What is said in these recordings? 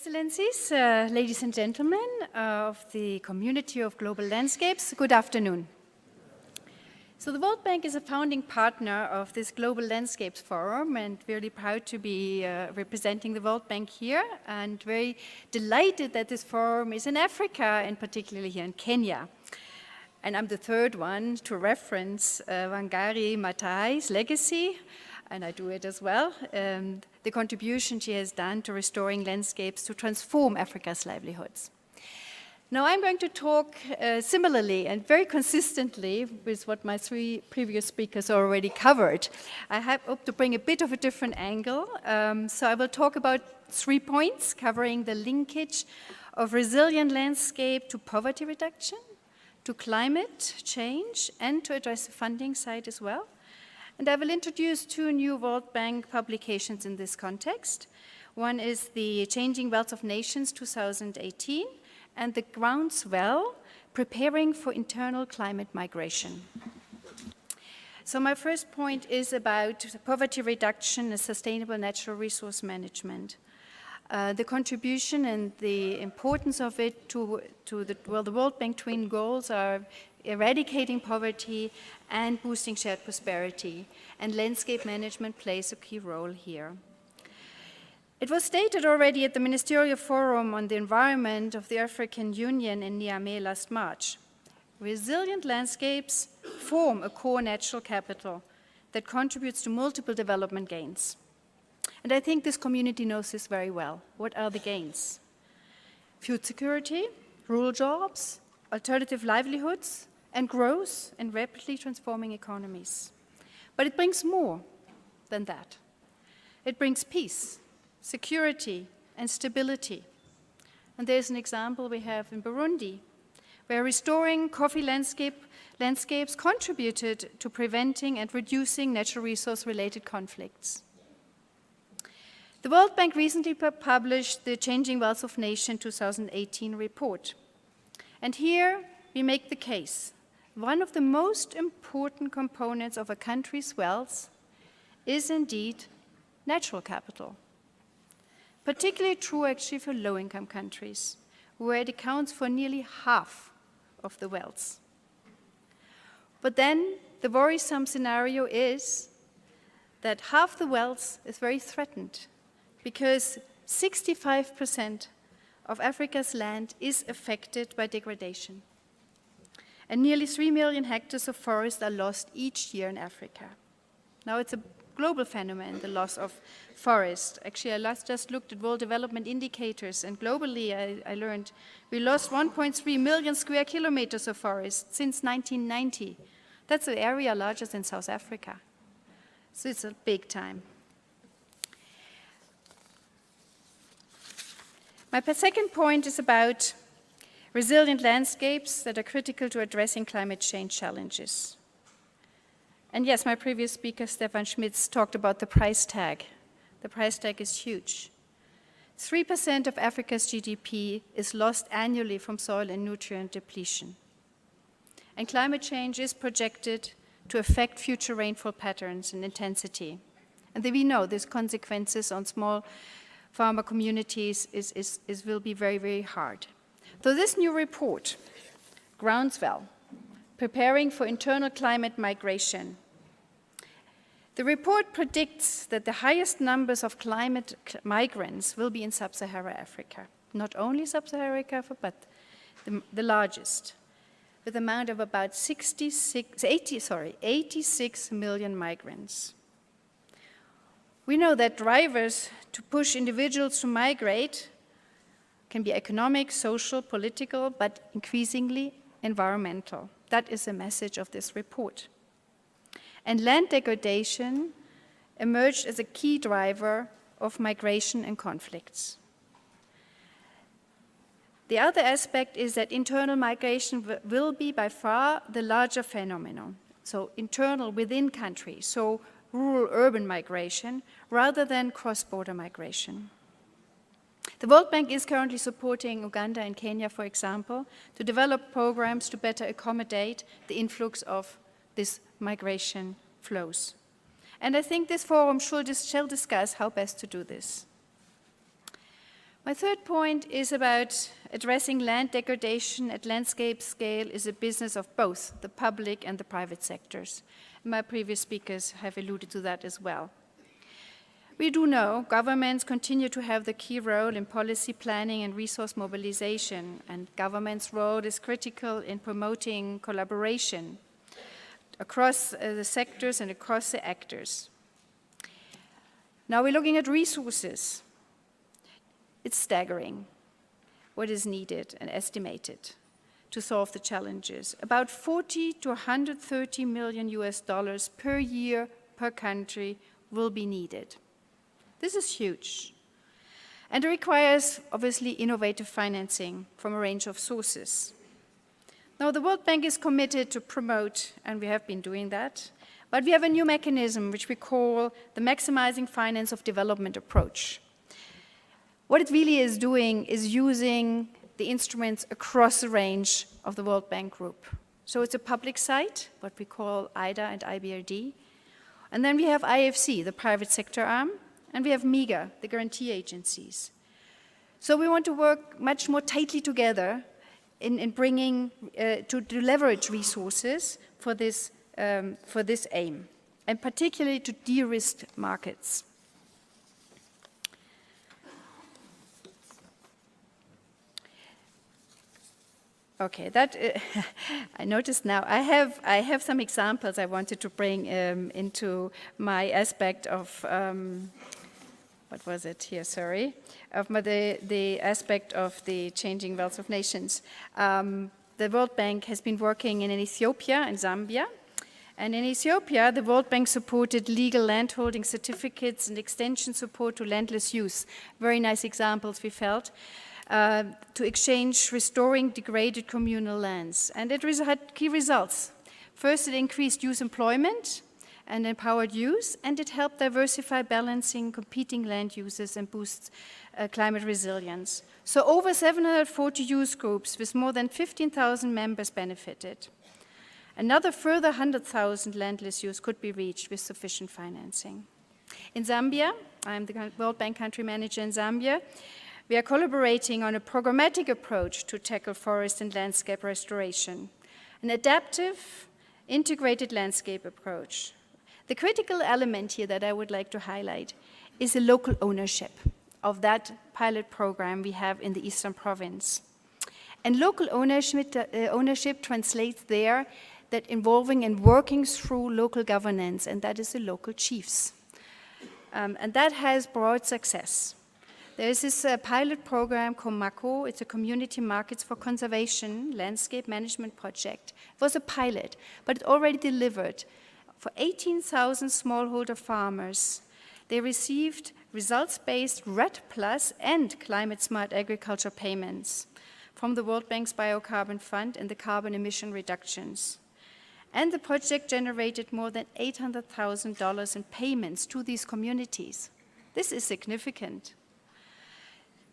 Excellencies, ladies and gentlemen of the community of global landscapes, good afternoon. So the World Bank is a founding partner of this Global Landscapes Forum, and really proud to be representing the World Bank here, and very delighted that this forum is in Africa, and particularly here in Kenya. And I'm the third one to reference Wangari Maathai's legacy, and I do it as well, the contribution she has done to restoring landscapes to transform Africa's livelihoods. Now I'm going to talk similarly and very consistently with what my three previous speakers already covered. I hope to bring a bit of a different angle. So I will talk about 3 points covering the linkage of resilient landscape to poverty reduction, to climate change, and to address the funding side as well. And I will introduce 2 new World Bank publications in this context. One is the Changing Wealth of Nations 2018 and the Groundswell, Preparing for Internal Climate Migration. So my first point is about poverty reduction and sustainable natural resource management. The contribution and the importance of it to the World Bank twin goals are eradicating poverty and boosting shared prosperity, and landscape management plays a key role here. It was stated already at the Ministerial Forum on the Environment of the African Union in Niamey last March. Resilient landscapes form a core natural capital that contributes to multiple development gains. And I think this community knows this very well. What are the gains? Food security, rural jobs, alternative livelihoods, and growth in rapidly transforming economies. But it brings more than that. It brings peace, security, and stability. And there's an example we have in Burundi, where restoring coffee landscapes contributed to preventing and reducing natural resource-related conflicts. The World Bank recently published the Changing Wealth of Nations 2018 report. And here we make the case. One of the most important components of a country's wealth is indeed natural capital. Particularly true actually for low-income countries, where it accounts for nearly half of the wealth. But then the worrisome scenario is that half the wealth is very threatened, because 65% of Africa's land is affected by degradation. And nearly 3 million hectares of forest are lost each year in Africa. Now it's a global phenomenon, the loss of forest. Actually, I just looked at World Development Indicators, and globally I learned we lost 1.3 million square kilometers of forest since 1990. That's an area larger than South Africa. So it's a big time. My second point is about resilient landscapes that are critical to addressing climate change challenges. And yes, my previous speaker, Stefan Schmitz, talked about the price tag. The price tag is huge. 3% of Africa's GDP is lost annually from soil and nutrient depletion. And climate change is projected to affect future rainfall patterns and intensity. And we know there's consequences on small farmer communities will be very, very hard. So this new report, Groundswell, Preparing for Internal Climate Migration. The report predicts that the highest numbers of climate migrants will be in sub-Saharan Africa. Not only sub-Saharan Africa, but the largest, with an amount of about 86 million migrants. We know that drivers to push individuals to migrate can be economic, social, political, but increasingly environmental. That is the message of this report. And land degradation emerged as a key driver of migration and conflicts. The other aspect is that internal migration will be by far the larger phenomenon. So internal within countries, so rural-urban migration, rather than cross-border migration. The World Bank is currently supporting Uganda and Kenya, for example, to develop programs to better accommodate the influx of this migration flows. And I think this forum shall discuss how best to do this. My third point is about addressing land degradation at landscape scale is a business of both the public and the private sectors. My previous speakers have alluded to that as well. We do know governments continue to have the key role in policy planning and resource mobilization, and government's role is critical in promoting collaboration across the sectors and across the actors. Now we're looking at resources. It's staggering what is needed and estimated to solve the challenges. About 40 to 130 million US dollars per year per country will be needed. This is huge. And it requires, obviously, innovative financing from a range of sources. Now, the World Bank is committed to promote, and we have been doing that, but we have a new mechanism which we call the Maximizing Finance of Development approach. What it really is doing is using the instruments across the range of the World Bank Group. So it's a public side, what we call IDA and IBRD. And then we have IFC, the private sector arm, and we have MIGA, the guarantee agencies. So we want to work much more tightly together in bringing, to leverage resources for this aim, and particularly to de-risk markets. Okay, that I noticed now. I have some examples I wanted to bring into my aspect of what was it here? Sorry, of the aspect of the changing wealth of nations. The World Bank has been working in Ethiopia and Zambia, and in Ethiopia, the World Bank supported legal landholding certificates and extension support to landless use. Very nice examples, we felt. To exchange restoring degraded communal lands. And it had key results. First, it increased youth employment and empowered youth, and it helped diversify balancing competing land uses and boost climate resilience. So over 740 youth groups with more than 15,000 members benefited. Another further 100,000 landless youth could be reached with sufficient financing. In Zambia, I'm the World Bank country manager in Zambia, we are collaborating on a programmatic approach to tackle forest and landscape restoration, an adaptive, integrated landscape approach. The critical element here that I would like to highlight is the local ownership of that pilot program we have in the Eastern Province. And local ownership translates there that involving and working through local governance, and that is the local chiefs. And that has brought success. There is this pilot program called MACO. It's a Community Markets for Conservation Landscape Management Project. It was a pilot, but it already delivered. For 18,000 smallholder farmers, they received results-based RED Plus and climate-smart agriculture payments from the World Bank's Biocarbon Fund and the carbon emission reductions. And the project generated more than $800,000 in payments to these communities. This is significant.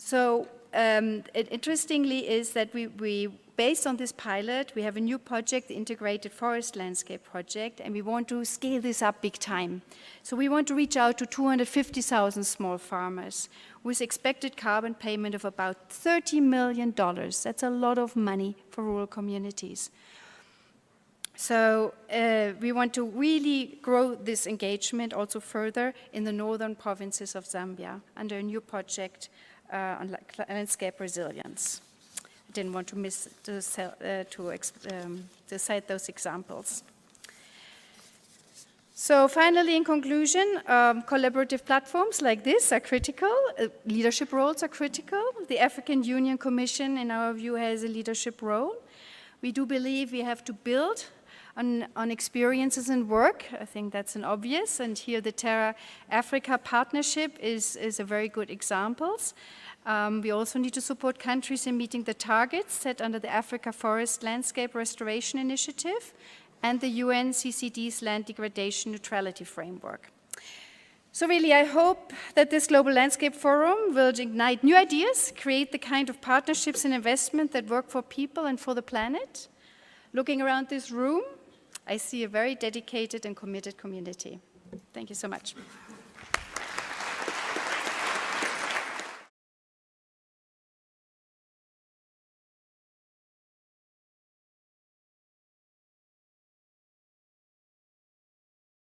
So interestingly is that we, based on this pilot, we have a new project, the Integrated Forest Landscape Project, and we want to scale this up big time. So we want to reach out to 250,000 small farmers with expected carbon payment of about $30 million. That's a lot of money for rural communities. So we want to really grow this engagement also further in the northern provinces of Zambia under a new project on landscape resilience. I didn't want to miss to cite those examples. So finally, in conclusion, collaborative platforms like this are critical. Leadership roles are critical. The African Union Commission, in our view, has a leadership role. We do believe we have to build on experiences and work. I think that's an obvious, and here the Terra Africa partnership is a very good example. We also need to support countries in meeting the targets set under the Africa Forest Landscape Restoration Initiative and the UNCCD's Land Degradation Neutrality Framework. So really, I hope that this Global Landscape Forum will ignite new ideas, create the kind of partnerships and investment that work for people and for the planet. Looking around this room, I see a very dedicated and committed community. Thank you so much.